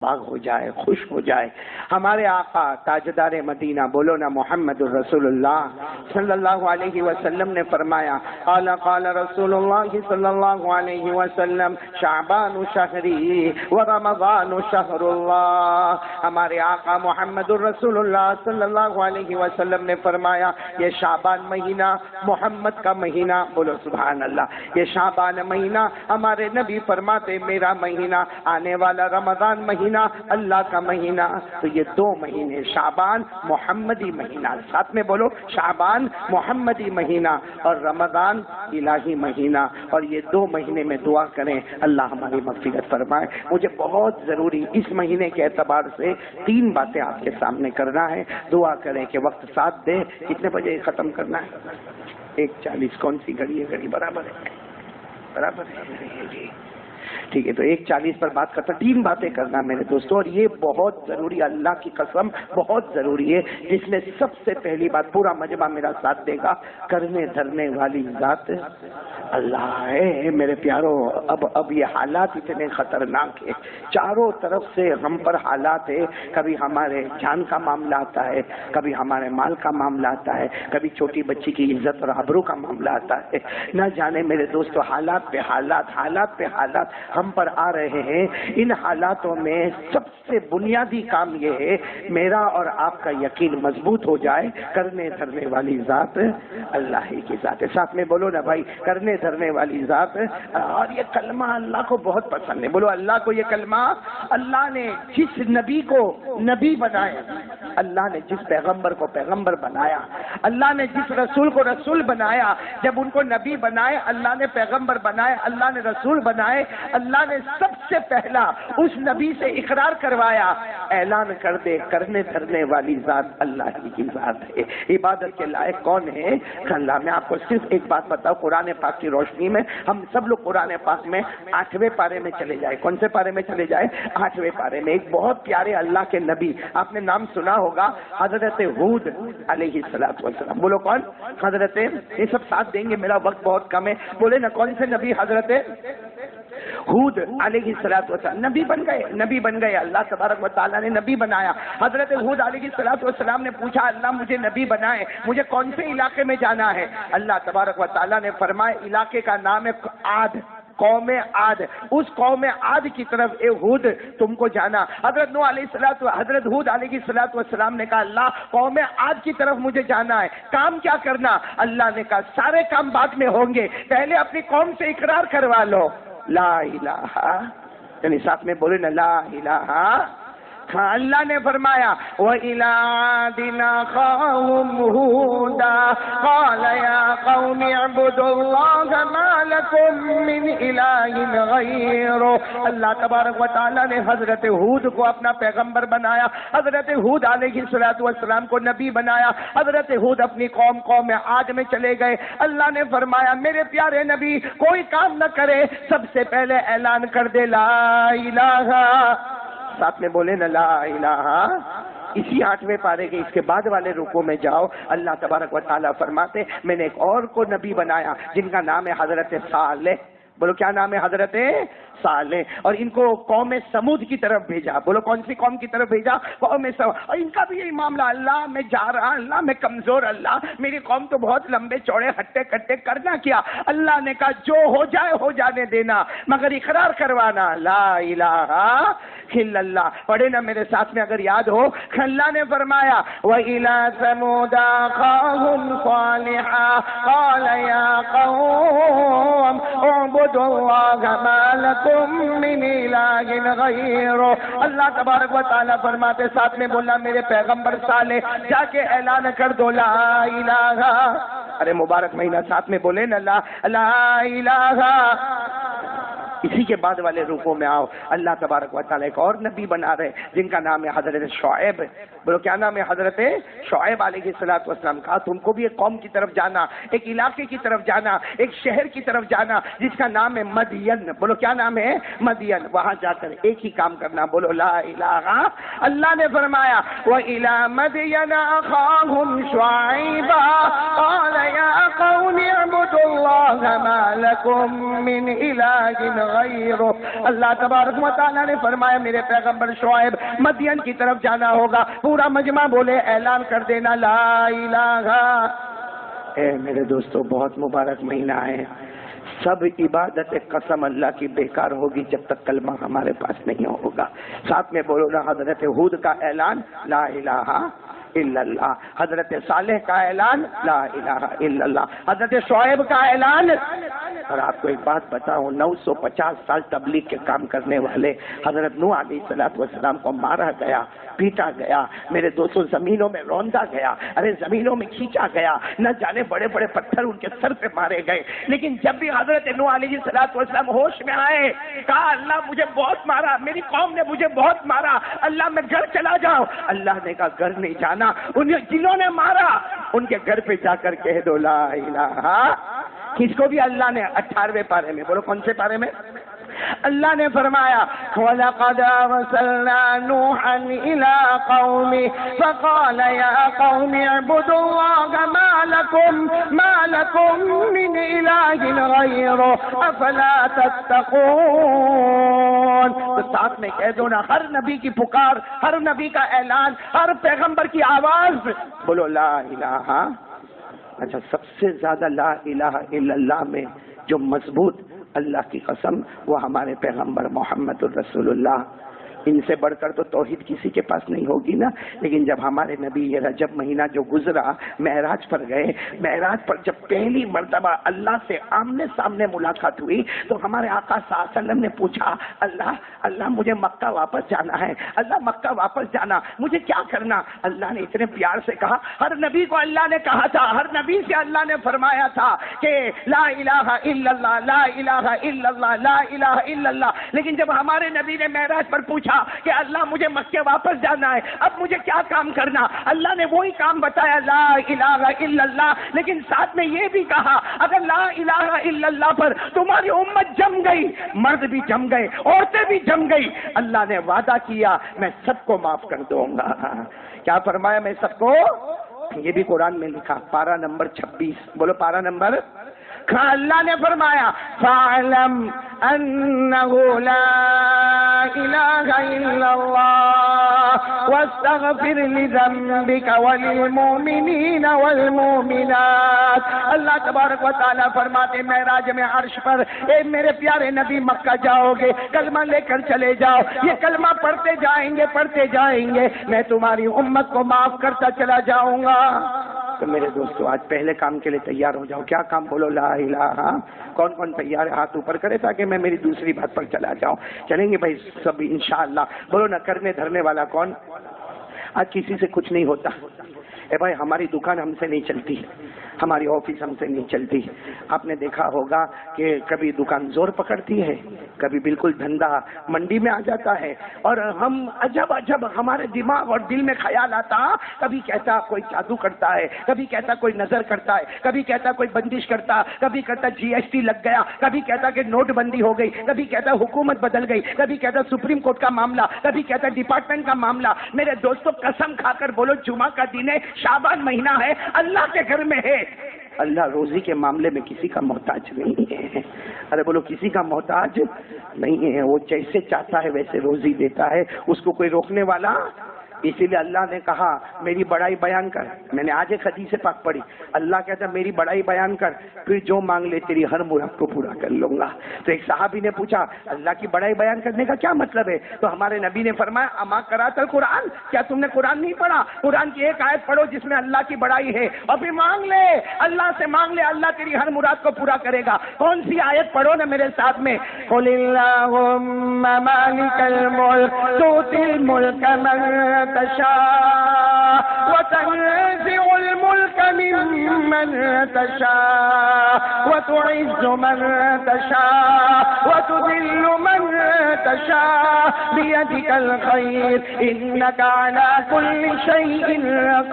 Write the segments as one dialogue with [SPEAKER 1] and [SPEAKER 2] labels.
[SPEAKER 1] باغ ہو جائے، خوش ہو جائے۔ ہمارے آقا تاجدار مدینہ بولو نا محمد الرسول اللہ صلی اللہ علیہ وسلم نے فرمایا، قال قال رسول اللہ صلی اللہ علیہ وسلم شعبان شہری ورمضان شہر اللہ۔ ہمارے آقا محمد الرسول اللہ صلی اللہ علیہ وسلم نے فرمایا یہ شعبان مہینہ محمد کا مہینہ، بولو سبحان اللہ، یہ شعبان مہینہ ہمارے نبی فرماتے میرا مہینہ، آنے والا رمضان مہینہ اللہ کا مہینہ۔ تو یہ دو مہینے شعبان محمدی مہینہ، ساتھ میں بولو شعبان محمدی مہینہ اور رمضان الہی مہینہ، اور یہ دو مہینے میں دعا کریں اللہ ہماری مغفرت فرمائے۔ مجھے بہت ضروری اس مہینے کے اعتبار سے 3 باتیں آپ کے سامنے کرنا ہے، دعا کریں کہ وقت ساتھ دے۔ کتنے بجے ختم کرنا ہے؟ 1:40۔ کون سی گھڑی ہے؟ گھڑی برابر ہے، برابر ہے جی، ٹھیک ہے۔ تو 1:40 پر بات کرتا، 3 باتیں کرنا میرے دوستوں، اور یہ بہت ضروری، اللہ کی قسم بہت ضروری ہے، جس میں سب سے پہلی بات پورا مجمع میرا ساتھ دے گا، کرنے دھرنے والی ذات اللہ ہے میرے پیاروں۔ اب یہ حالات اتنے خطرناک ہے، چاروں طرف سے ہم پر حالات ہے، کبھی ہمارے جان کا معاملہ آتا ہے، کبھی ہمارے مال کا معاملہ آتا ہے، کبھی چھوٹی بچی کی عزت اور آبرو کا معاملہ آتا ہے، نہ جانے میرے دوستوں حالات پہ حالات، حالات پہ حالات ہم پر آ رہے ہیں۔ ان حالاتوں میں سب سے بنیادی کام یہ ہے میرا اور آپ کا یقین مضبوط ہو جائے، کرنے دھرنے والی ذات اللہ ہی کی ذات ہے۔ ساتھ میں بولو نا بھائی، کرنے دھرنے والی ذات۔ اور یہ کلمہ اللہ کو بہت پسند ہے، بولو اللہ کو یہ کلمہ۔ اللہ نے جس نبی کو نبی بنایا، اللہ نے جس پیغمبر کو پیغمبر بنایا، اللہ نے جس رسول کو رسول بنایا، جب ان کو نبی بنائے اللہ نے پیغمبر بنائے، اللہ نے رسول بنائے، اللہ نے سب سے پہلا اس نبی سے اقرار کروایا، اعلان کر دے کرنے دھرنے والی ذات اللہ کی ذات ہے۔ عبادت کے لائق کون ہے؟ اللہ۔ میں آپ کو صرف ایک بات بتاؤں، قرآن پاک کی روشنی میں ہم سب لوگ قرآن پاک میں 8ویں پارے میں چلے جائے۔ کون سے پارے میں چلے جائے؟ 8ویں پارے میں۔ ایک بہت پیارے اللہ کے نبی، آپ نے نام سنا ہوگا، حضرت ہود علیہ السلام۔ بولو کون؟ حضرت، یہ سب ساتھ دیں گے، میرا وقت بہت کم ہے، بولے نا کون سے نبی؟ حضرت ہود علیہ السلام نبی بن گئے، نبی بن گئے، اللہ تبارک و تعالیٰ نے نبی بنایا۔ حضرت ہود علیہ السلام نے پوچھا اللہ مجھے نبی بنائے، مجھے کون سے علاقے میں جانا ہے؟ اللہ تبارک و تعالیٰ نے فرمایا علاقے کا نام ہے عاد، قوم عاد، اس قوم عاد کی طرف اے ہود تم کو جانا۔ حضرت ہود علیہ السلام نے کہا اللہ قوم عاد کی طرف مجھے جانا ہے، کام کیا کرنا؟ اللہ نے کہا سارے کام بعد میں ہوں گے، پہلے اپنی قوم سے اقرار کروا لو لا الہ، یعنی ساتھ میں بولے نا لا الہ۔ اللہ نے فرمایا وَإِلَىٰ عَادٍ أَخَاهُمْ هُودًا قَالَ يَا قَوْمِ اعْبُدُوا اللَّهَ مَا لَكُم مِّنْ إِلَٰهٍ غَيْرُهُ۔ اللہ تبارک و تعالیٰ نے حضرت ہود کو اپنا پیغمبر بنایا، حضرت ہود علیہ السلام کو نبی بنایا۔ حضرت ہود اپنی قوم عاد میں چلے گئے، اللہ نے فرمایا میرے پیارے نبی کوئی کام نہ کرے، سب سے پہلے اعلان کر دے لا الہ، ساتھ میں بولے نا لا الہ۔ اسی 8ویں پارے کے اس کے بعد والے رکوع میں جاؤ، اللہ تبارک و تعالیٰ فرماتے میں نے ایک اور کو نبی بنایا جن کا نام ہے حضرت صالح۔ بولو کیا نام ہے؟ حضرت صالح۔ اور ان کو قوم سمود کی طرف بھیجا، بولو کون سی قوم کی طرف بھیجا؟ قوم سمود۔ اور ان کا بھی یہی معاملہ، اللہ میں جا رہا، اللہ میں کمزور، اللہ میری قوم تو بہت لمبے چوڑے ہٹے کٹے، کرنا کیا؟ اللہ نے کہا جو ہو جائے ہو جانے دینا، مگر اقرار کروانا لا الہ الا اللہ۔ پڑھے نا میرے ساتھ میں اگر یاد ہو، اللہ نے فرمایا وَإِلَىٰ ثَمُودَ أَخَاهُمْ صَالِحًا قَالَ يَا قَوْمِ اعْبُدُوا اللَّهَ مَا لَكُم مِّنْ إِلَٰهٍ غَيْرُهُ۔ اللہ تبارک و تعالیٰ فرماتے ساتھ میں بولا میرے پیغمبر صالح جا کے اعلان کر دو لا الہ، ارے مبارک مہینہ ساتھ میں بولے نا لا الہ۔ اسی کے بعد والے رکوع میں آؤ، اللہ تبارک و تعالیٰ ایک اور نبی بنا رہے جن کا نام ہے حضرت شعیب۔ بولو کیا نام ہے؟ حضرت شعیب علیہ السلام۔ کہا تم کو بھی ایک قوم کی طرف جانا، ایک علاقے کی طرف جانا، ایک شہر کی طرف جانا جس کا نام ہے مدین۔ بولو کیا نام ہے؟ مدین۔ وہاں جا کر ایک ہی کام کرنا، بولو لا الہ۔ اللہ نے فرمایا وَإِلَىٰ مَدْيَنَ أَخَاهُمْ شُعَيْبًا قَالَ يَا قَوْمِ اعْبُدُوا اللَّهَ مَا لَكُم مِّنْ إِلَٰهٍ غیرہ. اللہ تبارک و تعالیٰ نے فرمایا میرے پیغمبر شعیب مدین کی طرف جانا ہوگا. پورا مجمع بولے اعلان کر دینا لا الہ. اے میرے دوستو بہت مبارک مہینہ ہے. سب عبادت قسم اللہ کی بیکار ہوگی جب تک کلمہ ہمارے پاس نہیں ہوگا. ساتھ میں بولو نا حضرت ہود کا اعلان لا الہ الا اللہ. حضرت صالح کا اعلان لا الہ الا اللہ. حضرت شعیب کا اعلان. اور آپ کو ایک بات بتاؤں 950 سال تبلیغ کے کام کرنے والے حضرت نوح علیہ السلام کو مارا گیا, پیٹا گیا, میرے دوستوں زمینوں میں روندا گیا, ارے زمینوں میں کھینچا گیا, نہ جانے بڑے بڑے پتھر ان کے سر پہ مارے گئے. لیکن جب بھی حضرت نوح علیہ السلام ہوش میں آئے کہا اللہ مجھے بہت مارا, میری قوم نے مجھے بہت مارا, اللہ میں گھر چلا جاؤں. اللہ نے کہا گھر نہیں جانا, جنہوں نے مارا ان کے گھر پہ جا کر کہہ دو لا الہ. کس کو بھی اللہ نے 18ویں پارے میں, بولو کون سے پارے میں, اللہ نے فرمایا وَلَقَدْ أَرْسَلْنَا نُوحًا إِلَىٰ قَوْمِهِ فَقَالَ يَا قَوْمِ اعْبُدُوا اللَّهَ مَا لَكُم مِّنْ إِلَٰهٍ غَيْرُهُ أَفَلَا تَتَّقُونَ. تو ساتھ میں کہہ دو نا ہر نبی کی پکار, ہر نبی کا اعلان, ہر پیغمبر کی آواز, بولو لا الہ. اچھا سب سے زیادہ لا الہ الا اللہ میں جو مضبوط اللہ کی قسم وہ ہمارے پیغمبر محمد الرسول اللہ. ان سے بڑھ کر تو توحید کسی کے پاس نہیں ہوگی نا. لیکن جب ہمارے نبی یہ رجب مہینہ جو گزرا معراج پر گئے, معراج پر جب پہلی مرتبہ اللہ سے آمنے سامنے ملاقات ہوئی تو ہمارے آقا صلی اللہ علیہ وسلم نے پوچھا اللہ مجھے مکہ واپس جانا ہے, اللہ مکہ واپس جانا, مجھے کیا کرنا. اللہ نے اتنے پیار سے کہا, ہر نبی کو اللہ نے کہا تھا, ہر نبی سے اللہ نے فرمایا تھا کہ لا الہ الا اللہ, لا الہ الا اللہ, لا الہ الا اللہ. لیکن جب ہمارے نبی نے معراج پر پوچھا کہ اللہ مجھے مکے واپس جانا ہے, اب مجھے کیا کام کرنا, اللہ نے وہی کام بتایا لا الہ الا اللہ. لیکن ساتھ میں یہ بھی کہا اگر لا الہ الا اللہ پر تمہاری امت جم گئی, مرد بھی جم گئے, عورتیں بھی جم گئی, اللہ نے وعدہ کیا میں سب کو معاف کر دوں گا. کیا فرمایا میں سب کو, یہ بھی قرآن میں لکھا, پارہ نمبر 26, بولو پارہ نمبر. اللہ نے فرمایا فَاعْلَمْ أَنَّهُ لَا إِلَٰهَ إِلَّا اللَّهُ وَاسْتَغْفِرْ لِذَنبِكَ وَلِلْمُؤْمِنِينَ وَالْمُؤْمِنَاتِ. اللہ تبارک و تعالیٰ فرماتے معراج میں عرش پر اے میرے پیارے نبی مکہ جاؤ گے, کلمہ لے کر چلے جاؤ, یہ کلمہ پڑھتے جائیں گے, میں تمہاری امت کو معاف کرتا چلا جاؤں گا. تو میرے دوستو آج پہلے کام کے لیے تیار ہو جاؤ. کیا کام, بولو لا الہ. کون کون تیار ہے ہاتھ اوپر کرے تاکہ میں میری دوسری بات پر چلا جاؤں. چلیں گے بھائی سب انشاءاللہ. بولو نا کرنے دھرنے والا کون. آج کسی سے کچھ نہیں ہوتا. اے بھائی ہماری دکان ہم سے نہیں چلتی, ہماری آفس ہم سے نہیں چلتی. آپ نے دیکھا ہوگا کہ کبھی دکان زور پکڑتی ہے, کبھی بالکل دھندا منڈی میں آ جاتا ہے, اور ہم عجب ہمارے دماغ اور دل میں خیال آتا, کبھی کہتا کوئی جادو کرتا ہے, کبھی کہتا کوئی نظر کرتا ہے, کبھی کہتا کوئی بندش کرتا, کبھی کہتا GST لگ گیا, کبھی کہتا کہ نوٹ بندی ہو گئی, کبھی کہتا حکومت بدل گئی, کبھی کہتا سپریم کورٹ کا معاملہ, کبھی کہتا ڈپارٹمنٹ کا معاملہ. میرے دوستوں قسم کھا کر بولو جمعہ کا دن ہے, شعبان مہینہ ہے, اللہ کے گھر میں ہے. اللہ روزی کے معاملے میں کسی کا محتاج نہیں ہے. ارے بولو کسی کا محتاج نہیں ہے, وہ جیسے چاہتا ہے ویسے روزی دیتا ہے, اس کو کوئی روکنے والا. اسی لیے اللہ نے کہا میری بڑائی بیان کر. میں نے آج ایک حدیث پاک پڑھی, اللہ کہتا ہے میری بڑائی بیان کر, پھر جو مانگ لے تیری ہر مراد کو پورا کر لوں گا. تو ایک صحابی نے پوچھا اللہ کی بڑائی بیان کرنے کا کیا مطلب ہے؟ تو ہمارے نبی نے فرمایا اما قرأت القرآن, کیا تم نے قرآن نہیں پڑھا؟ قرآن کی ایک آیت پڑھو جس میں اللہ کی بڑائی ہے, اور پھر مانگ لے, اللہ سے مانگ لے, اللہ تیری ہر مراد کو پورا کرے گا. کون سی آیت پڑھو نا میرے ساتھ میں, قل اللہم مالک الملک تؤتی الملک من تشاء وتنزع الملك ممن تشاء وتعز من تشاء وتذل من تشاء بيدك الخير إنك على كل شيء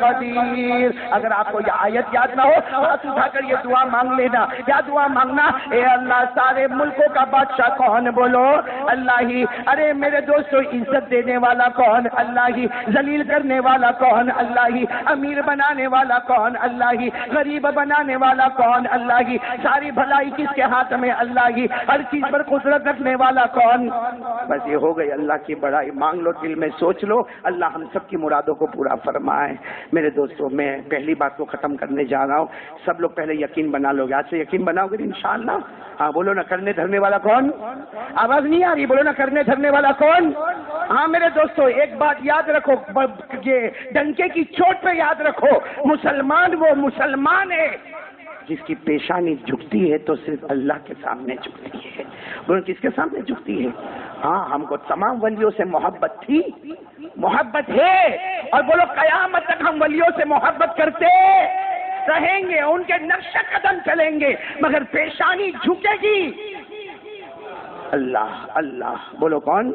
[SPEAKER 1] قدير. اگر آپ کو یہ آیت یاد نہ ہو ہاتھ اٹھا کر یہ دعا مانگ لینا. کیا دعا مانگنا؟ اے اللہ سارے ملکوں کا بادشاہ کون؟ بولو اللہ ہی. ارے میرے دوستو عزت دینے والا کون؟ اللہ ہی. ذلیل کرنے والا کون؟ اللہ ہی. امیر بنانے والا کون؟ اللہ ہی، غریب بنانے والا کون؟ اللہ ہی، ساری بھلائی کس کے ہاتھ میں؟ اللہ ہی، ہر چیز پر قدرت رکھنے والا کون؟ بس یہ ہو گئی اللہ کی بڑائی، مانگ لو، دل میں سوچ لو، اللہ ہم سب کی مرادوں کو پورا فرمائے۔ میرے دوستوں، میں پہلی بات کو ختم کرنے جا رہا ہوں، سب لوگ پہلے یقین بنا لو گے، آج سے یقین بناؤ گے انشاءاللہ؟ ہاں بولو نا، کرنے دھرنے والا کون؟ آواز نہیں آ رہی، بولو نا، کرنے دھرنے والا کون؟ ہاں میرے دوستو، ایک بات یاد رکھو، یہ ڈنکے کی چوٹ پہ یاد رکھو، مسلمان وہ مسلمان ہے جس کی پیشانی جھکتی ہے تو صرف اللہ کے سامنے جھکتی ہے۔ بولو کس کے سامنے جھکتی ہے؟ ہاں، ہم کو تمام ولیوں سے محبت تھی، محبت ہے، اور بولو قیامت تک ہم ولیوں سے محبت کرتے رہیں گے، ان کے نقش قدم چلیں گے، مگر پیشانی جھکے گی اللہ اللہ۔ بولو کون؟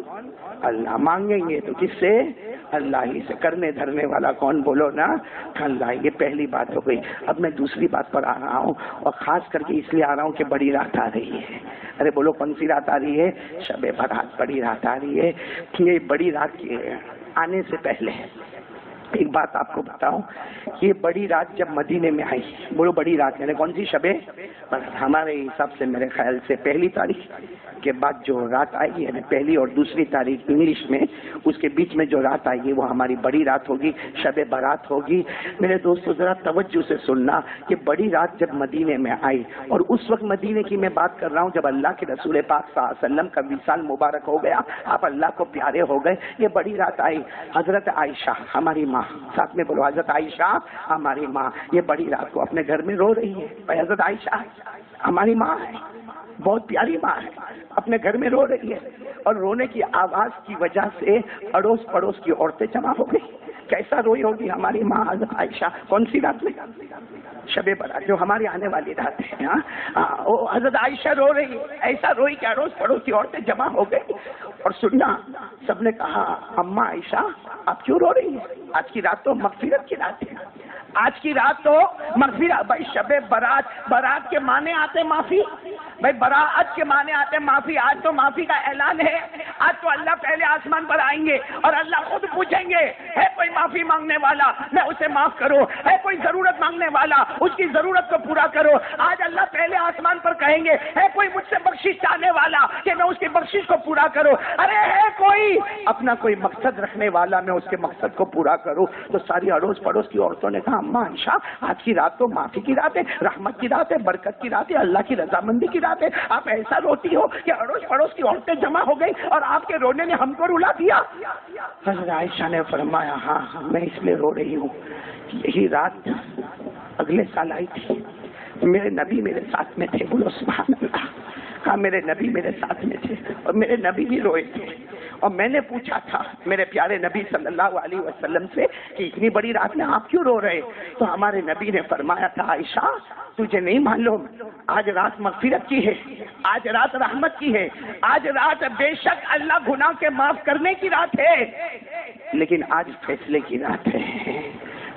[SPEAKER 1] اللہ۔ مانگیں گے تو کس سے؟ اللہ ہی سے۔ کرنے دھرنے والا کون؟ بولو نا، اللہ۔ یہ پہلی بات ہو گئی۔ اب میں دوسری بات پر آ رہا ہوں، اور خاص کر کے اس لیے آ رہا ہوں کہ بڑی رات آ رہی ہے۔ ارے بولو کون سی رات آ رہی ہے؟ شب برات، بڑی رات آ رہی ہے۔ یہ بڑی رات کے آنے سے پہلے ایک بات آپ کو بتاؤں، یہ بڑی رات جب مدینے میں آئی، بولو بڑی رات یعنی کون سی؟ شب برات۔ ہمارے حساب سے میرے خیال سے پہلی تاریخ کے بعد جو رات آئی ہے، یعنی پہلی اور دوسری تاریخ انگلش میں، اس کے بیچ میں جو رات آئی ہے وہ ہماری بڑی رات ہوگی، شب برات ہوگی۔ میرے دوستو ذرا توجہ سے سننا، کہ بڑی رات جب مدینے میں آئی، اور اس وقت مدینے کی میں بات کر رہا ہوں جب اللہ کے رسول پاک صلی اللہ علیہ وسلم کا وصال مبارک ہو گیا، آپ اللہ کو پیارے ہو گئے، یہ بڑی رات آئی۔ حضرت عائشہ ہماری ماں، ساتھ میں بولو حضرت عائشہ ہماری ماں، یہ بڑی رات کو اپنے گھر میں رو رہی ہے۔ بھائی حضرت عائشہ ہماری ماں ہے، بہت پیاری ماں ہے، اپنے گھر میں رو رہی ہے، اور رونے کی آواز کی وجہ سے اڑوس پڑوس کی عورتیں جمع ہو گئی۔ کیسا روئی ہوگی ہماری ماں حضرت عائشہ؟ کون سی رات میں؟ شب برات، جو ہماری آنے والی رات ہے۔ وہ حضرت عائشہ رو رہی، ایسا روئی کہ اڑوس پڑوس کی عورتیں جمع ہو گئی، اور سننا، سب نے کہا اماں عائشہ آپ کیوں رو رہی ہیں؟ آج کی رات تو مغفرت کی رات ہے، آج کی رات تو مغفرت۔ بھائی شب برات، برات کے معنی آتے معافی، بھائی براعت کے معنی آتے معافی۔ آج تو معافی کا اعلان ہے، آج تو اللہ پہلے آسمان پر آئیں گے اور اللہ خود پوچھیں گے، ہے کوئی معافی مانگنے والا؟ میں اسے معاف کرو۔ ہے کوئی ضرورت مانگنے والا؟ اس کی ضرورت کو پورا کرو۔ آج اللہ پہلے آسمان پر کہیں گے، ہے کوئی مجھ سے بخشش چاہنے والا کہ میں اس کی بخشش کو پورا کروں؟ ارے ہے کوئی اپنا کوئی مقصد رکھنے والا، میں اس کے مقصد کو پورا کروں؟ تو ساری اڑوس پڑوس کی عورتوں نے کہا اماں عائشہ آج کی رات تو معافی کی رات ہے، رحمت کی رات ہے، برکت کی رات ہے، اللہ کی رضامندی کی رات ہے، آپ ایسا روتی ہو کہ اڑوس پڑوس کی عورتیں جمع ہو گئی اور آپ کے رونے نے ہم کو رلا دیا۔ حضرت عائشہ نے فرمایا ہاں میں اس لیے رو رہی ہوں، یہی رات اگلے سال آئی تھی، میرے نبی میرے ساتھ میں تھے، بولو سبحان اللہ۔ ہاں میرے نبی میرے ساتھ میں تھے، اور میرے نبی بھی روئے تھے، اور میں نے پوچھا تھا میرے پیارے نبی صلی اللہ علیہ وسلم سے کہ اتنی بڑی رات میں آپ کیوں رو رہے؟ تو ہمارے نبی نے فرمایا تھا عائشہ تجھے نہیں معلوم، آج رات مغفرت کی ہے، آج رات رحمت کی ہے، آج رات بے شک اللہ گناہ کے معاف کرنے کی رات ہے، لیکن آج فیصلے کی رات ہے۔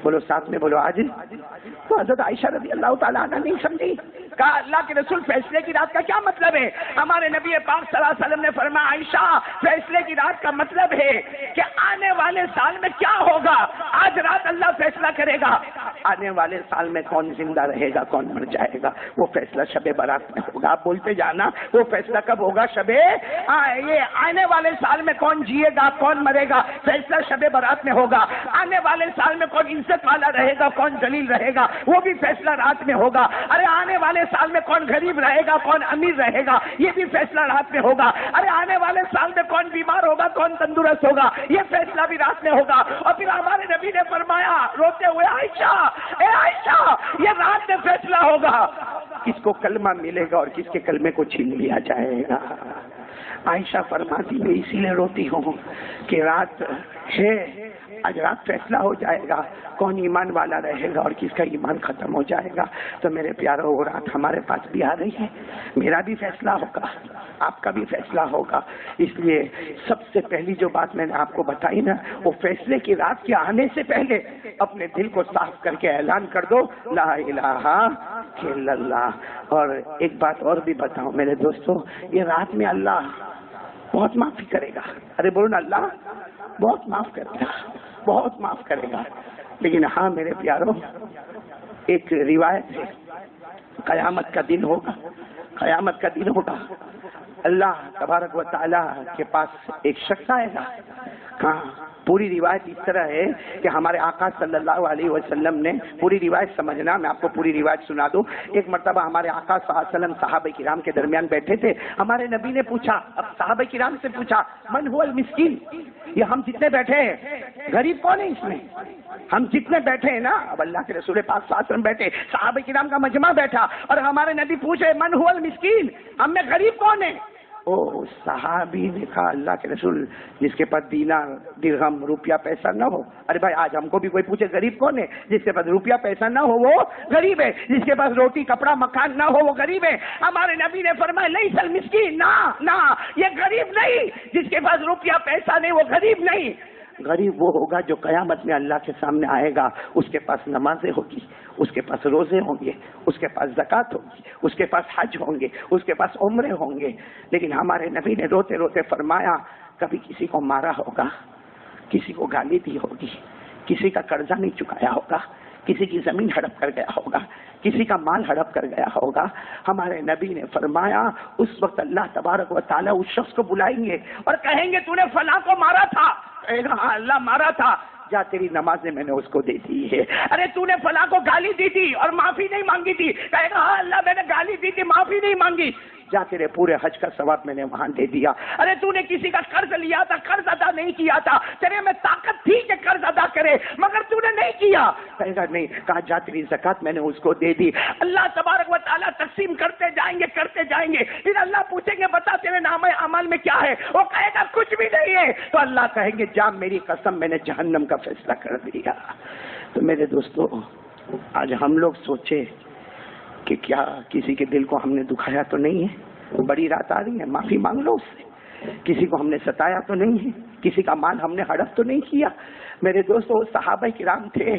[SPEAKER 1] بولو ساتھ میں بولو آج۔ تو حضرت عائشہ رضی اللہ تعالیٰ عنہ نہیں سمجھی، کہا اللہ کے رسول فیصلے کی رات کا کیا مطلب ہے؟ ہمارے نبی پاک صلی اللہ علیہ وسلم نے فرمایا عائشہ فیصلے کی رات کا مطلب ہے کہ آنے والے سال میں کیا ہوگا، آج رات اللہ فیصلہ کرے گا۔ آنے والے سال میں کون زندہ رہے گا کون مر جائے گا وہ فیصلہ شب برات میں ہوگا۔ آپ بولتے جانا وہ فیصلہ کب ہوگا؟ یہ آنے والے سال میں کون جیے گا کون مرے گا فیصلہ شب برات میں ہوگا۔ آنے والے سال میں کون عزت والا رہے گا کون ذلیل رہے گا وہ بھی فیصلہ رات میں ہوگا۔ ارے آنے والے سال میں کون غریب رہے گا کون امیر رہے گا یہ بھی فیصلہ رات میں ہوگا۔ ارے آنے والے سال میں کون بیمار ہوگا کون تندرست ہوگا یہ فیصلہ بھی رات میں ہوگا۔ اور پھر ہمارے نبی نے فرمایا روتے ہوئے عائشہ اے عائشہ یہ رات میں فیصلہ ہوگا کس کو کلمہ ملے گا اور کس کے کلمے کو چھین لیا جائے گا۔ عائشہ فرماتی میں اسی لیے روتی ہوں کہ رات ہے، آج رات فیصلہ ہو جائے گا کون ایمان والا رہے گا اور کس کا ایمان ختم ہو جائے گا۔ تو میرے پیاروں وہ رات ہمارے پاس بھی آ رہی ہے، میرا بھی فیصلہ ہوگا آپ کا بھی فیصلہ ہوگا۔ اس لیے سب سے پہلی جو بات میں نے آپ کو بتائی نا وہ فیصلے کی رات کے آنے سے پہلے اپنے دل کو صاف کر کے اعلان کر دو لا الہ الا اللہ۔ اور ایک بات اور بھی بتاؤں میرے دوستو، یہ رات میں اللہ بہت معافی کرے گا۔ ارے بولو نا اللہ بہت معاف کرے گا، بہت معاف کرے گا، لیکن ہاں میرے پیاروں ایک روایت ہے، قیامت کا دن ہوگا، قیامت کا دن ہوگا، اللہ تبارک و تعالیٰ کے پاس ایک شخص آئے گا. ہاں، پوری روایت اس طرح ہے کہ ہمارے آقا صلی اللہ علیہ وسلم نے، پوری روایت سمجھنا، میں آپ کو پوری روایت سنا دوں. ایک مرتبہ ہمارے آقا صلی اللہ علیہ وسلم صحابہ کرام کے درمیان بیٹھے تھے. ہمارے نبی نے پوچھا، اب صحابہ کرام سے پوچھا، من هو المسکین، یہ ہم جتنے بیٹھے ہیں غریب کون ہے اس میں؟ ہم جتنے بیٹھے ہیں نا، اب اللہ کے رسول پاک صلی اللہ علیہ وسلم بیٹھے، صحابہ کرام کا مجمع بیٹھا، اور ہمارے نبی پوچھے من هو المسکین، ہم میں غریب کون ہے؟ او صحابی نے کہا، اللہ کے رسول جس کے پاس دینار درہم روپیہ پیسہ نہ ہو. ارے بھائی آج ہم کو بھی کوئی پوچھے غریب کون ہے؟ جس کے پاس روپیہ پیسہ نہ ہو وہ غریب ہے، جس کے پاس روٹی کپڑا مکان نہ ہو وہ غریب ہے. ہمارے نبی نے فرمایا لیس المسکین، نہ یہ غریب نہیں، جس کے پاس روپیہ پیسہ نہیں وہ غریب نہیں. غریب وہ ہوگا جو قیامت میں اللہ کے سامنے آئے گا، اس کے پاس نمازیں ہوگی، اس کے پاس روزے ہوں گے، اس کے پاس زکوٰۃ ہوگی، اس کے پاس حج ہوں گے، اس کے پاس عمرے ہوں گے. لیکن ہمارے نبی نے روتے روتے فرمایا، کبھی کسی کو مارا ہوگا، کسی کو گالی دی ہوگی، کسی کا قرضہ نہیں چکایا ہوگا، کسی کی زمین ہڑپ کر گیا ہوگا، کسی کا مال ہڑپ کر گیا ہوگا. ہمارے نبی نے فرمایا اس وقت اللہ تبارک و تعالیٰ اس شخص کو بلائیں گے اور کہیں گے تو نے فلاں کو مارا تھا؟ کہے گا ہاں اللہ مارا تھا. جا تیری نمازیں میں نے اس کو دے دی ہے. ارے تو نے فلاں کو گالی دی تھی اور معافی نہیں مانگی تھی؟ کہے گا ہاں اللہ میں نے گالی دی تھی معافی نہیں مانگی. جا تیرے پورے حج کا ثواب میں نے وہاں دے دیا. ارے تو نے کسی کا قرض لیا تھا، قرض ادا نہیں کیا تھا، تیرے میں طاقت تھی کہ قرض ادا کرے مگر تو نے نہیں کیا. کہے گا نہیں. کہا جا تیری زکوٰۃ میں نے اس کو دے دی. اللہ تبارک و تعالیٰ تقسیم کرتے جائیں گے کرتے جائیں گے. پھر اللہ پوچھیں گے بتا تیرے نامہ اعمال میں کیا ہے؟ وہ کہے گا کچھ بھی نہیں ہے. تو اللہ کہیں گے جا میری قسم میں نے جہنم کا فیصلہ کر دیا. تو میرے دوستو آج ہم لوگ سوچے کہ کیا کسی کے دل کو ہم نے دکھایا تو نہیں ہے؟ بڑی رات آ رہی ہے، معافی مانگ لو اس سے. کسی کو ہم نے ستایا تو نہیں ہے؟ کسی کا مال ہم نے ہڑپ تو نہیں کیا؟ میرے دوستو صحابہ کرام تھے،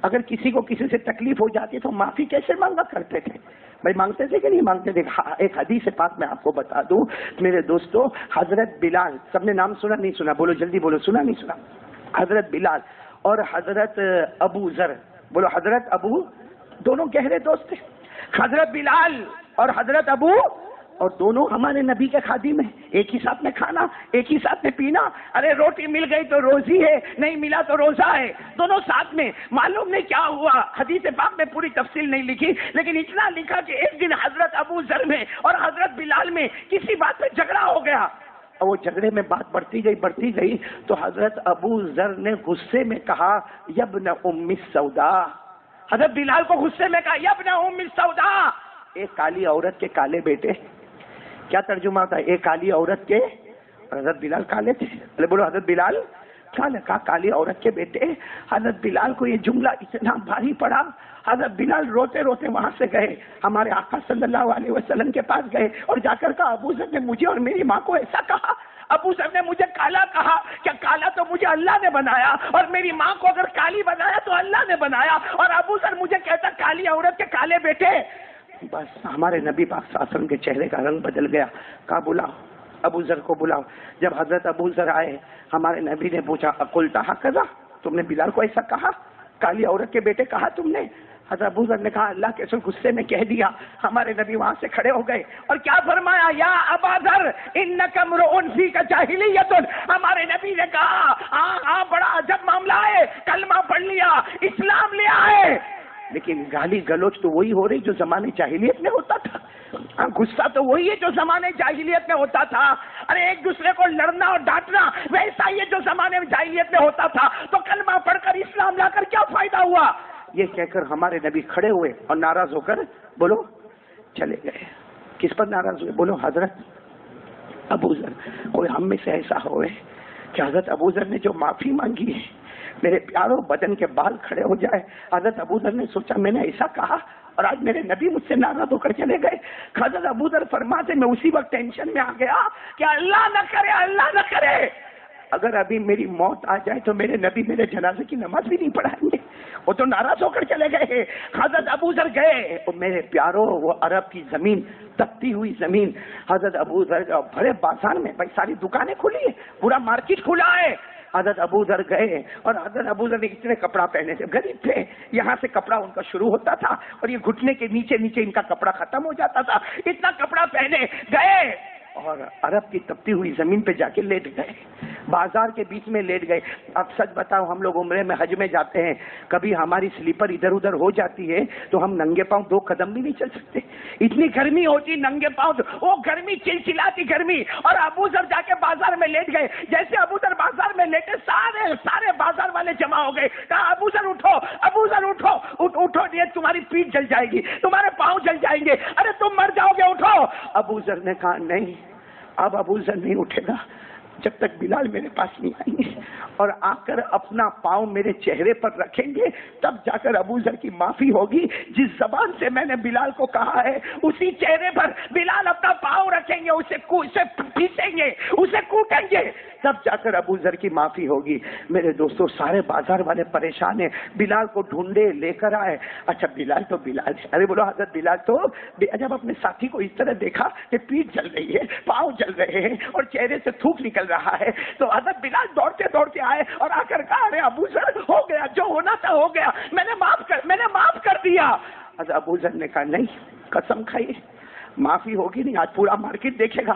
[SPEAKER 1] اگر کسی کو کسی سے تکلیف ہو جاتی تو معافی کیسے مانگا کرتے تھے؟ بھائی مانگتے تھے کہ نہیں مانگتے تھے؟ ایک حدیث پاک میں آپ کو بتا دوں میرے دوستو. حضرت بلال، سب نے نام سنا نہیں سنا؟ بولو جلدی بولو، سنا نہیں سنا؟ حضرت بلال اور حضرت ابو ذر، بولو حضرت ابو، دونوں گہرے دوست تھے. حضرت بلال اور حضرت ابو، اور دونوں ہمارے نبی کے خادم ہیں. ایک ہی ساتھ میں کھانا، ایک ہی ساتھ میں پینا. ارے روٹی مل گئی تو روزی ہے، نہیں ملا تو روزہ ہے. دونوں ساتھ میں. معلوم نہیں کیا ہوا، حدیث پاک میں پوری تفصیل نہیں لکھی، لیکن اتنا لکھا کہ ایک دن حضرت ابو ذر میں اور حضرت بلال میں کسی بات پہ جھگڑا ہو گیا. اور وہ جھگڑے میں بات بڑھتی گئی تو حضرت ابو ذر نے غصے میں کہا یبن ام السودا. حضرت بلال کو غصے میں کہا یبن ام السودا، ایک کالی عورت کے کالے بیٹے. کیا ترجمہ ہوتا ہے؟ ایک کالی عورت کے، اور حضرت بلال کالے تھے. بولو حضرت بلال کالے. کہا کالی عورت کے بیٹے. حضرت بلال کو یہ جملہ اتنا بھاری پڑا، حضرت بلال روتے روتے وہاں سے گئے، ہمارے آقا صلی اللہ علیہ وسلم کے پاس گئے اور جا کر کہا ابو ذر نے مجھے اور میری ماں کو ایسا کہا. ابو ذر نے مجھے کالا کہا. کیا کالا تو مجھے اللہ نے بنایا، اور میری ماں کو اگر کالی بنایا تو اللہ نے بنایا، اور ابو ذر مجھے کہتا کالی عورت کے کالے بیٹے. بس ہمارے نبی پاک صلی اللہ علیہ وسلم کے چہرے کا رنگ بدل گیا. کہا بلاؤ ابو ذر کو بلاؤ. جب حضرت ابو ذر آئے ہمارے نبی نے پوچھا اقلت ہکذا، تم نے بلال کو ایسا کہا، کالی عورت کے بیٹے کہا تم نے؟ حضرت ابو ذر نے کہا اللہ کے رسول غصے میں کہہ دیا. ہمارے نبی وہاں سے کھڑے ہو گئے اور کیا فرمایا یا ابا ذر انک امرؤ فیک جاہلیۃ. ہمارے نبی نے کہا ہاں بڑا عجب معاملہ ہے، کلمہ پڑھ لیا، اسلام لے آئے، لیکن گالی گلوچ تو وہی ہو رہی جو زمانے جاہلیت میں ہوتا تھا. غصہ تو وہی ہے جو زمانے جاہلیت میں ہوتا تھا. ارے ایک دوسرے کو لڑنا اور ڈانٹنا ویسا ہی ہے جو زمانے جاہلیت میں ہوتا تھا. تو کلمہ پڑھ کر اسلام لا کر کیا فائدہ ہوا؟ یہ کہہ کر ہمارے نبی کھڑے ہوئے اور ناراض ہو کر بولو چلے گئے. کس پر ناراض ہوئے؟ بولو حضرت ابو ذر. کوئی ہم میں سے ایسا ہوئے کہ حضرت ابو ذر نے جو معافی مانگی ہے، میرے پیاروں بدن کے بال کھڑے ہو جائے. حضرت ابو ذر نے سوچا میں نے ایسا کہا اور آج میرے نبی مجھ سے ناراض ہو کر چلے گئے. حضرت ابو ذر فرماتے میں اسی وقت ٹینشن میں آ گیا کہ اللہ نہ کرے، اللہ نہ کرے اگر ابھی میری موت آ جائے تو میرے نبی میرے جنازے کی نماز بھی نہیں پڑھائیں گے. وہ تو ناراض ہو کر چلے گئے. حضرت ابو ذر گئے اور میرے پیاروں وہ عرب کی زمین، تپتی ہوئی زمین، حضرت ابو ذر بڑے بازار میں بھائی ساری دکانیں کھلی ہے، پورا مارکیٹ کھلا ہے. حضرت ابو ذر گئے اور حضرت ابو ذر نے اتنے کپڑا پہنے تھے، غریب تھے، یہاں سے کپڑا ان کا شروع ہوتا تھا اور یہ گھٹنے کے نیچے نیچے ان کا کپڑا ختم ہو جاتا تھا، اتنا کپڑا پہنے گئے اور عرب کی تپتی ہوئی زمین پہ جا کے لیٹ گئے، بازار کے بیچ میں لیٹ گئے۔ اب سچ بتاؤ، ہم لوگ عمرے میں حج میں جاتے ہیں، کبھی ہماری سلیپر ادھر ادھر ہو جاتی ہے تو ہم ننگے پاؤں 2 قدم بھی نہیں چل سکتے، اتنی گرمی ہوتی، ننگے پاؤں، وہ گرمی چلچلاتی گرمی، اور ابو ذر جا کے بازار میں لیٹ گئے۔ جیسے ابو ذر بازار میں لیٹے، سارے بازار والے جمع ہو گئے، کہا ابو ذر اٹھو، ابو ذر اٹھو، اٹھو، یہ تمہاری پیٹھ جل جائے گی، تمہارے پاؤں جل جائیں گے، ارے تم مر جاؤ گے، اٹھو۔ ابو ذر نے کہا نہیں، اب ابو ذر نہیں اٹھے گا جب تک بلال میرے پاس نہیں آئیں گے اور آ کر اپنا پاؤں میرے چہرے پر رکھیں گے، تب جا کر ابو ذر کی معافی ہوگی۔ جس زبان سے میں نے بلال کو کہا ہے اسی چہرے پر بلال اپنا پاؤں رکھیں گے، اسے پیسیں گے، اسے کوٹیں گے، تب جا کر ابو ذر کی معافی ہوگی۔ میرے دوستوں، سارے بازار والے پریشان ہیں، بلال کو ڈھونڈے، لے کر آئے۔ اچھا بلال تو بلال ہے، ارے بولو حضرت بلال تو جب اپنے ساتھی کو اس طرح دیکھا کہ پیٹھ جل رہی ہے، پاؤں جل رہے ہیں اور چہرے سے تھوک نکل رہا ہے، تو حضرت بلال دوڑتے دوڑتے آئے اور آ کر کہا ارے ابو ذر، ہو گیا جو ہونا تھا ہو گیا، میں نے معاف کر دیا۔ حضرت ابو ذر نے کہا نہیں، قسم کھائیے معافی ہوگی نہیں، آج پورا مارکیٹ دیکھے گا،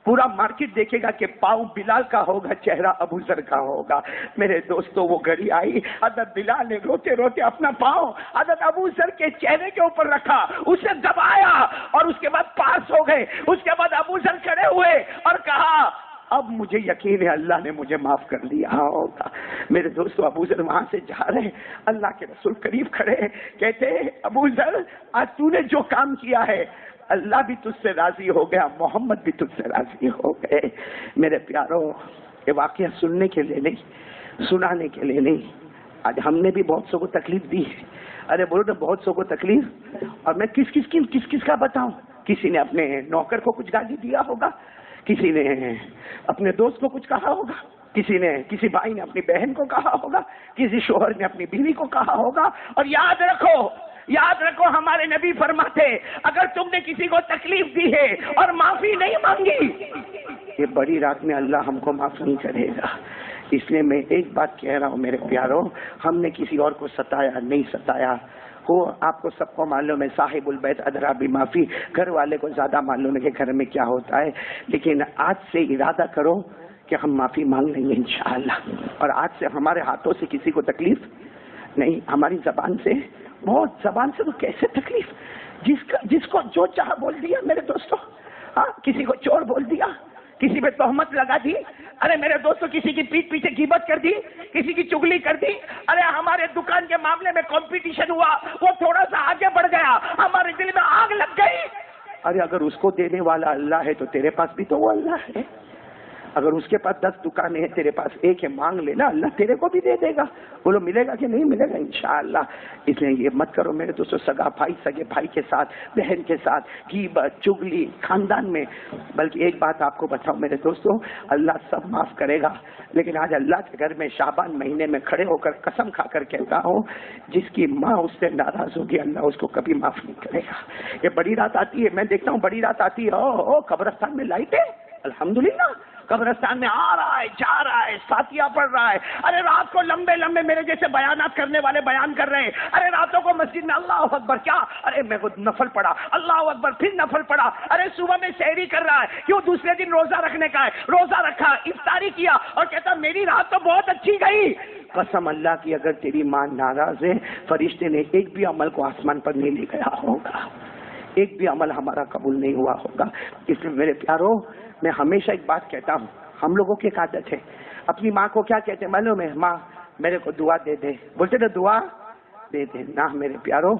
[SPEAKER 1] پورا مارکیٹ دیکھے گا کہ پاؤں بلال کا ہوگا، چہرہ ابو ذر کا ہوگا۔ میرے دوستوں، وہ گھڑی آئی، حضرت بلال نے روتے روتے اپنا پاؤں حضرت ابو ذر کے چہرے کے اوپر رکھا، اسے دبایا اور اس کے بعد پاس ہو گئے۔ اس کے بعد ابو ذر کھڑے ہوئے اور کہا اب مجھے یقین ہے اللہ نے مجھے معاف کر دیا ہوگا۔ میرے دوستو، ابو ذر وہاں سے جا رہے، اللہ کے رسول قریب کھڑے، کہتے ابو ذر آج تو نے جو کام کیا ہے اللہ بھی تجھ سے راضی ہو گیا، محمد بھی تجھ سے راضی ہو گئے۔ میرے پیاروں، یہ واقعہ سننے کے لیے نہیں، سنانے کے لیے نہیں، آج ہم نے بھی بہت سو کو تکلیف دی ہے، ارے بولو تو بہت سو کو تکلیف، اور میں کس کا بتاؤں؟ کسی نے اپنے نوکر کو کچھ گالی دیا ہوگا، کسی نے اپنے دوست کو کچھ کہا ہوگا، کسی بھائی نے اپنی بہن کو کہا ہوگا، کسی شوہر نے اپنی بیوی کو کہا ہوگا۔ اور یاد رکھو ہمارے نبی فرماتے اگر تم نے کسی کو تکلیف دی ہے اور معافی نہیں مانگی، یہ بڑی رات میں اللہ ہم کو معاف نہیں کرے گا۔ اس لیے میں ایک بات کہہ رہا ہوں میرے پیاروں، ہم نے کسی اور کو ستایا نہیں، ستایا ہو آپ کو سب کو معلوم ہے، صاحب البیت ادرا بمافی، گھر والے کو زیادہ معلوم ہے کہ گھر میں کیا ہوتا ہے، لیکن آج سے ارادہ کرو کہ ہم معافی مانگ لیں گے انشاءاللہ، اور آج سے ہمارے ہاتھوں سے کسی کو تکلیف نہیں، ہماری زبان سے، بہت زبان سے تو کیسے تکلیف، جس کو جو چاہ بول دیا میرے دوستوں، ہاں کسی کو چور بول دیا، کسی پہ تہمت لگا دی، ارے میرے دوستوں کسی کی پیٹھ پیچھے غیبت کر دی، کسی کی چگلی کر دی، ارے ہمارے دکان کے معاملے میں کمپٹیشن ہوا، وہ تھوڑا سا آگے بڑھ گیا، ہمارے دل میں آگ لگ گئی، ارے اگر اس کو دینے والا اللہ ہے تو تیرے پاس بھی تو وہ اللہ ہے، اگر اس کے پاس 10 دکانیں ہیں تیرے پاس ایک ہے، مانگ لینا، اللہ تیرے کو بھی دے دے گا، بولو ملے گا کہ نہیں ملے گا انشاءاللہ۔ اس لیے یہ مت کرو میرے دوستوں، سگے بھائی کے ساتھ، بہن کے ساتھ غیبت، چگلی خاندان میں، بلکہ ایک بات آپ کو بتاؤں میرے دوستوں، اللہ سب معاف کرے گا، لیکن آج اللہ کے گھر میں شعبان مہینے میں کھڑے ہو کر قسم کھا کر کہتا ہوں، جس کی ماں اس سے ناراض ہوگی اللہ اس کو کبھی معاف نہیں کرے گا۔ یہ بڑی رات آتی ہے، میں دیکھتا ہوں بڑی رات آتی ہے، او قبرستان میں لائٹ ہے، الحمدللہ، قبرستان میں آ رہا ہے، جا رہا ہے، فاتحہ پڑھ رہا ہے، ارے رات کو لمبے لمبے میرے جیسے بیانات کرنے والے بیان کر رہے ہیں، ارے راتوں کو مسجد میں اللہ اکبر، کیا ارے میں کو نفل پڑھا، اللہ اکبر، پھر نفل پڑھا، ارے صبح میں سحری کر رہا ہے، کیوں دوسرے دن روزہ رکھنے کا ہے، روزہ رکھا، افطاری کیا، اور کہتا میری رات تو بہت اچھی گئی۔ قسم اللہ کی اگر تیری ماں ناراض ہے، فرشتے نے ایک بھی عمل کو آسمان پر نہیں لے گیا ہوگا، ایک بھی عمل ہمارا قبول نہیں ہوا ہوگا۔ اس لیے میرے پیاروں، میں ہمیشہ ایک بات کہتا ہوں، ہم لوگوں کی ایک عادت ہے، اپنی ماں کو کیا کہتے ہیں معلوم ہے؟ ماں میرے کو دعا دے دے، بولتے نا دعا دے دے، نہ میرے پیاروں،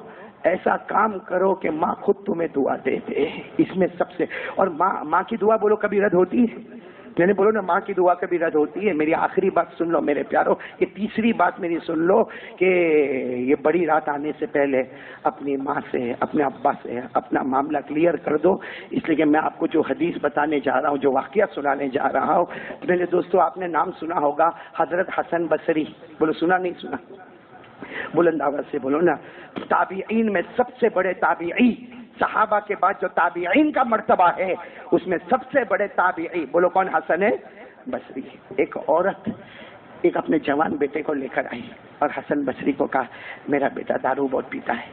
[SPEAKER 1] ایسا کام کرو کہ ماں خود تمہیں دعا دے دے، اس میں سب سے، اور ماں کی دعا بولو کبھی رد ہوتی ہے؟ میں نے بولو نا ماں کی دعا کبھی رد ہوتی ہے؟ میری آخری بات سن لو میرے پیاروں، یہ تیسری بات میری سن لو کہ یہ بڑی رات آنے سے پہلے اپنی ماں سے، اپنے ابا سے اپنا معاملہ کلیئر کر دو، اس لیے کہ میں آپ کو جو حدیث بتانے جا رہا ہوں، جو واقعہ سنانے جا رہا ہوں، میرے دوستو آپ نے نام سنا ہوگا حضرت حسن بصری، بولو سنا نہیں سنا؟ بلند آواز سے بولو نا۔ تابعین میں سب سے بڑے تابعی، صحابہ کے بعد جو تابعین کا مرتبہ ہے اس میں سب سے بڑے تابعی بولو کون؟ حسن بصری۔ ایک عورت ایک اپنے جوان بیٹے کو لے کر آئی اور حسن بصری کو کہا میرا بیٹا دارو بہت پیتا ہے،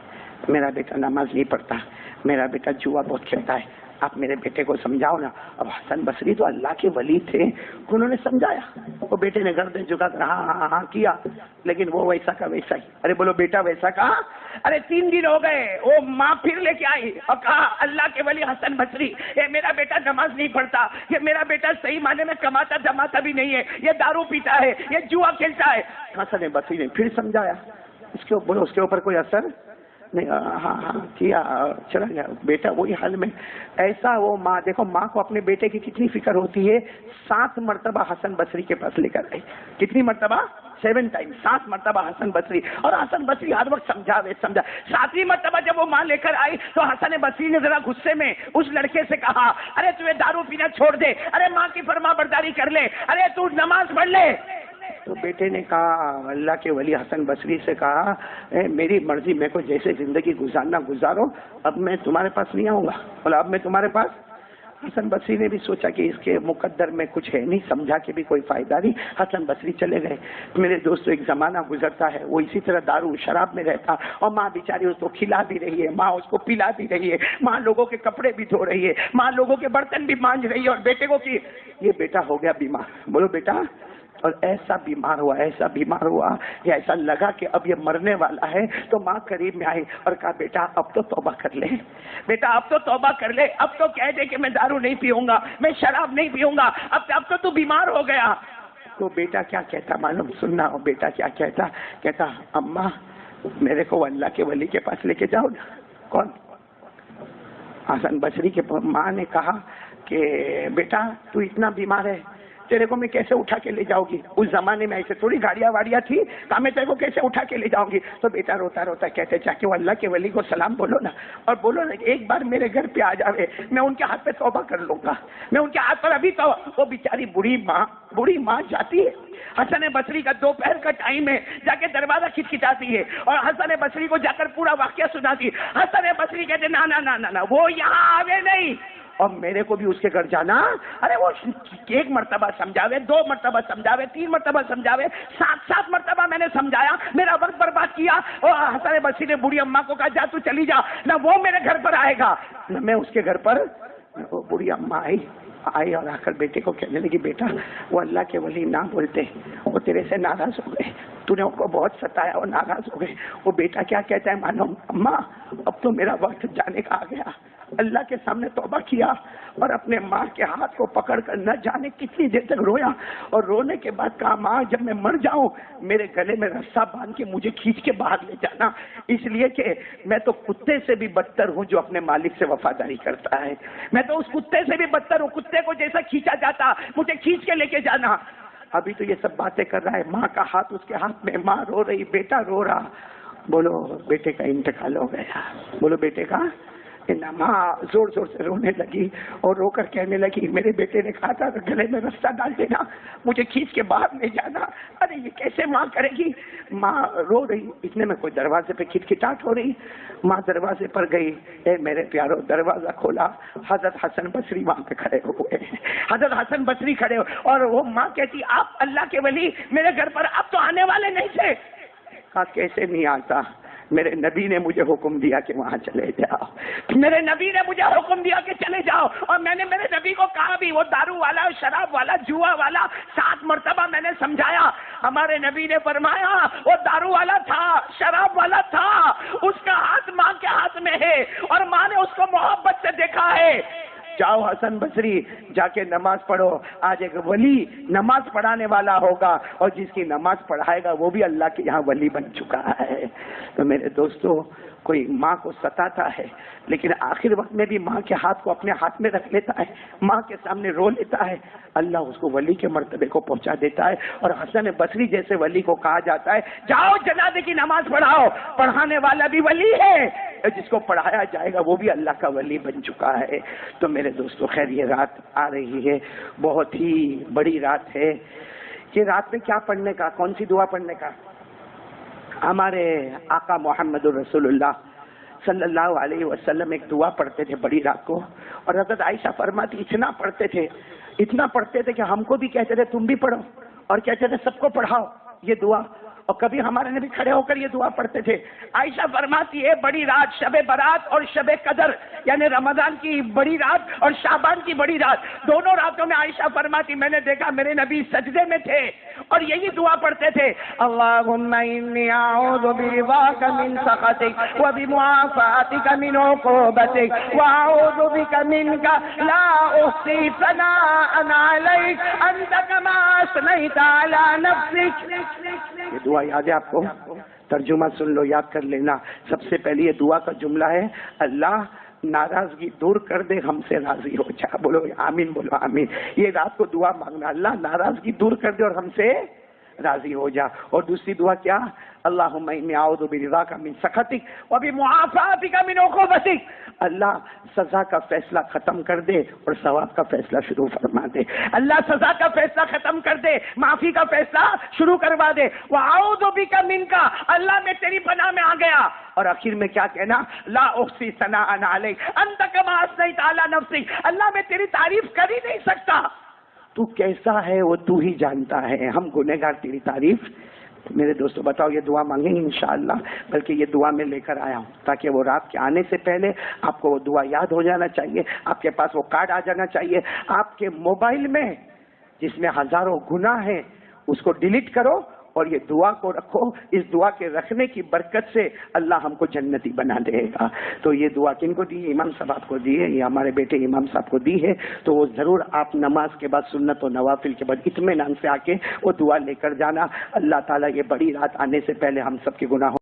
[SPEAKER 1] میرا بیٹا نماز نہیں پڑھتا، میرا بیٹا جوا بہت کھیلتا ہے، آپ میرے بیٹے کو سمجھاؤ نا۔ اب حسن بصری تو اللہ کے ولی تھے، انہوں نے سمجھایا، وہ بیٹے نے گردن جھکا کر ہاں کیا، لیکن وہ ویسا کا ویسا ہی۔ ارے بولو بیٹا ویسا کا؟ ارے 3 دن ہو گئے، وہ ماں پھر لے کے آئی اور کہا اللہ کے ولی حسن بصری، یہ میرا بیٹا نماز نہیں پڑھتا، یہ میرا بیٹا صحیح معنی میں کماتا دماتا بھی نہیں ہے، یہ دارو پیتا ہے، یہ جوا کھیلتا ہے۔ حسن بصری نے پھر سمجھایا، اس کے بولو اس کے اوپر کوئی اثر نہیں، ہاں کیا، چلا گیا بیٹا وہی حال میں۔ ایسا وہ ماں، دیکھو ماں کو اپنے بیٹے کی کتنی فکر ہوتی ہے، 7 مرتبہ حسن بصری کے پاس لے کر آئی۔ کتنی مرتبہ؟ 7 ٹائم، 7 مرتبہ حسن بصری، اور حسن بصری ہر وقت سمجھا 7ویں مرتبہ جب وہ ماں لے کر آئی تو حسن بصری نے ذرا غصے میں اس لڑکے سے کہا ارے تمہیں دارو پینا چھوڑ دے، ارے ماں کی فرما برداری کر لے، ارے تو نماز پڑھ لے۔ تو بیٹے نے کہا، اللہ کے ولی حسن بصری سے کہا میری مرضی، میں کو جیسے زندگی گزارنا گزارو، اب میں تمہارے پاس نہیں آؤں گا۔ بولا اب میں تمہارے پاس؟ حسن بصری نے بھی سوچا کہ اس کے مقدر میں کچھ ہے نہیں، سمجھا کہ بھی کوئی فائدہ نہیں، حسن بصری چلے گئے۔ میرے دوستو ایک زمانہ گزرتا ہے، وہ اسی طرح دارو شراب میں رہتا، اور ماں بیچاری اس کو کھلا بھی رہی ہے، ماں اس کو پلا بھی رہی ہے، ماں لوگوں کے کپڑے بھی دھو رہی ہے، ماں لوگوں کے برتن بھی مانج رہی ہے، اور بیٹے کو کی یہ بیٹا ہو گیا بیمار۔ بولو بیٹا، اور ایسا بیمار ہوا، ایسا بیمار ہوا کہ ایسا لگا کہ اب یہ مرنے والا ہے، تو ماں قریب میں آئی اور کہا بیٹا اب تو توبہ کر لے، بیٹا اب تو توبہ کر لے، اب تو کہہ دے کہ میں دارو نہیں پیوں گا، میں شراب نہیں پیوں گا، اب تو بیمار ہو گیا۔ تو بیٹا کیا کہتا معلوم؟ سننا ہو، بیٹا کیا کہتا اماں میرے کو اللہ کے ولی کے پاس لے کے جاؤ نا۔ کون؟ حسن بصری کے ماں نے کہا کہ بیٹا تو اتنا بیمار ہے، تیرے کو میں کیسے اٹھا کے لے جاؤں گی؟ اس زمانے میں ایسے تھوڑی گاڑیاں واڑیاں تھی، میں تیرے کو کیسے اٹھا کے لے جاؤں گی؟ تو بیٹا روتا روتا کہتے جا کے وہ اللہ کے ولی کو سلام بولو نا، اور بولو نا ایک بار میرے گھر پہ آ جاوے، میں ان کے ہاتھ پہ توبہ کر لوں گا، میں ان کے ہاتھ پر ابھی تو وہ بیچاری بوڑھی ماں جاتی ہے، حسن بصری کا دوپہر کا ٹائم ہے، جا کے دروازہ کھٹکھٹاتی ہے اور حسن بصری کو جا کر پورا واقعہ سناتی ہے۔ حسن بصری کہتے نا وہ یہاں آوے نہیں، اور میرے کو بھی اس کے گھر جانا۔ ارے وہ 1 مرتبہ سمجھاوے، 2 مرتبہ سمجھاوے، 3 مرتبہ سمجھاوے، 7 مرتبہ میں نے سمجھایا، میرا وقت برباد کیا، اور حسن بصری نے بوڑھی اماں کو کہا جا تو چلی جا، نہ وہ میرے گھر پر آئے گا نہ میں اس کے گھر پر۔ وہ بوڑھی اماں آئی اور آ کر بیٹے کو کہنے لگی بیٹا وہ اللہ کے ولی نہ بولتے، وہ تیرے سے ناراض ہو گئے، تو نے ان کو بہت ستایا اور ناراض ہو گئے۔ وہ بیٹا کیا کہتا ہے معلوم؟ اماں اب تو میرا وقت جانے کا آ گیا۔ اللہ کے سامنے توبہ کیا اور اپنے ماں کے ہاتھ کو پکڑ کر نہ جانے کتنی دیر تک رویا، اور رونے کے بعد کہا ماں جب میں مر جاؤں میرے گلے میں رسا باندھ کے مجھے کھینچ کے باہر لے جانا، اس لیے کہ میں تو کتے سے بھی بدتر ہوں جو اپنے مالک سے وفاداری کرتا ہے، میں تو اس کتے سے بھی بدتر ہوں، کتے کو جیسا کھینچا جاتا مجھے کھینچ کے لے کے جانا۔ ابھی تو یہ سب باتیں کر رہا ہے، ماں کا ہاتھ اس کے ہاتھ میں، ماں رو رہی، بیٹا رو رہا۔ بولو بیٹے کا انتقال ہو گیا، بولو بیٹے کا۔ ماں زور زور سے رونے لگی اور رو کر کہنے لگی میرے بیٹے نے کہا تھا گلے میں رسا ڈال دینا، مجھے کھینچ کے باہر لے جانا۔ ارے یہ کیسے ماں کرے گی؟ ماں رو رہی، اتنے میں کوئی دروازے پہ کھٹکھٹاہٹ ہو رہی، ماں دروازے پر گئی، اے میرے پیارو دروازہ کھولا، حضرت حسن بصری وہاں پہ کھڑے ہوئے، حضرت حسن بصری کھڑے ہوئے، اور وہ ماں کہتی آپ اللہ کے ولی میرے گھر پر اب تو آنے والے نہیں تھے۔ کہا کیسے نہیں آتا؟ میرے نبی نے مجھے حکم دیا کہ وہاں چلے جاؤ، میرے نبی نے مجھے حکم دیا کہ چلے جاؤ، اور میں نے میرے نبی کو کہا بھی، وہ دارو والا، شراب والا، جوا والا 7 مرتبہ میں نے سمجھایا، ہمارے نبی نے فرمایا وہ دارو والا تھا، شراب والا تھا، اس کا ہاتھ ماں کے ہاتھ میں ہے اور ماں نے اس کو محبت سے دیکھا ہے۔ جاؤ حسن بصری جا کے نماز پڑھو، آج ایک ولی نماز پڑھانے والا ہوگا، اور جس کی نماز پڑھائے گا وہ بھی اللہ کے یہاں ولی بن چکا ہے۔ تو میرے دوستو کوئی ماں کو ستاتا ہے لیکن آخر وقت میں بھی ماں کے ہاتھ کو اپنے ہاتھ میں رکھ لیتا ہے، ماں کے سامنے رو لیتا ہے، اللہ اس کو ولی کے مرتبے کو پہنچا دیتا ہے۔ اور حسن بصری جیسے ولی کو کہا جاتا ہے جاؤ جنازے کی نماز پڑھاؤ، پڑھانے والا بھی ولی ہے، جس کو پڑھایا جائے گا وہ بھی اللہ کا ولی بن چکا ہے۔ تو میرے دوستو خیر یہ رات آ رہی ہے، بہت ہی بڑی رات ہے، کہ رات میں کیا پڑھنے کا، کون سی دعا پڑھنے کا؟ ہمارے آقا محمد الرسول اللہ صلی اللہ علیہ وسلم ایک دعا پڑھتے تھے بڑی رات کو، اور حضرت عائشہ فرماتی اتنا پڑھتے تھے کہ ہم کو بھی کہتے تھے تم بھی پڑھو، اور کہتے تھے سب کو پڑھاؤ یہ دعا، اور کبھی ہمارے نبی کھڑے ہو کر یہ دعا پڑھتے تھے۔ عائشہ فرماتی ہے بڑی رات، شب برات اور شب قدر، یعنی رمضان کی بڑی رات اور شعبان کی بڑی رات، دونوں راتوں میں عائشہ فرماتی میں نے دیکھا میرے نبی سجدے میں تھے اور یہی دعا پڑھتے تھے، اللہم انی اعوذ برضاک من سخطک وبمعافاتک من عقوبتک واعوذ بک منک لا احصی ثناء علیک انت کما اثنیت علی نفسک۔ یہ دعا یاد ہے آپ کو؟ ترجمہ سن لو، یاد کر لینا۔ سب سے پہلی یہ دعا کا جملہ ہے اللہ ناراضگی دور کر دے، ہم سے راضی ہو جا۔ بولو آمین، بولو آمین۔ یہ رات کو دعا مانگنا، اللہ ناراضگی دور کر دے اور ہم سے راضی ہو جا۔ اور دوسری دعا کیا؟ اللہم انی اعوذ برضاک من سخطک وبمعافاتک من عقوبتک، اللہ سزا کا فیصلہ ختم کر دے اور ثواب کا فیصلہ شروع فرما دے۔ اللہ سزا کا فیصلہ ختم کر دے، معافی کا فیصلہ شروع کروا دے۔ واعوذ بک منک، اللہ میں تیری پناہ میں آ گیا۔ اور آخر میں کیا کہنا؟ لا احصی ثناء علیک انت کما اثنیت علی نفسک، اللہ میں تیری تعریف کر ہی نہیں سکتا، تو کیسا ہے وہ تو ہی جانتا ہے، ہم گنہگار تیری تعریف۔ میرے دوستو بتاؤ یہ دعا مانگیں گے انشاءاللہ، بلکہ یہ دعا میں لے کر آیا ہوں تاکہ وہ رات کے آنے سے پہلے آپ کو وہ دعا یاد ہو جانا چاہیے، آپ کے پاس وہ کارڈ آ جانا چاہیے، آپ کے موبائل میں جس میں ہزاروں گناہ ہیں اس کو ڈیلیٹ کرو اور یہ دعا کو رکھو۔ اس دعا کے رکھنے کی برکت سے اللہ ہم کو جنتی بنا دے گا۔ تو یہ دعا کن کو دی؟ امام صاحب آپ کو دی ہے، یہ ہمارے بیٹے امام صاحب کو دی ہے، تو وہ ضرور آپ نماز کے بعد سنت و نوافل کے بعد اطمینان سے آ کے وہ دعا لے کر جانا۔ اللہ تعالیٰ یہ بڑی رات آنے سے پہلے ہم سب کے گناہوں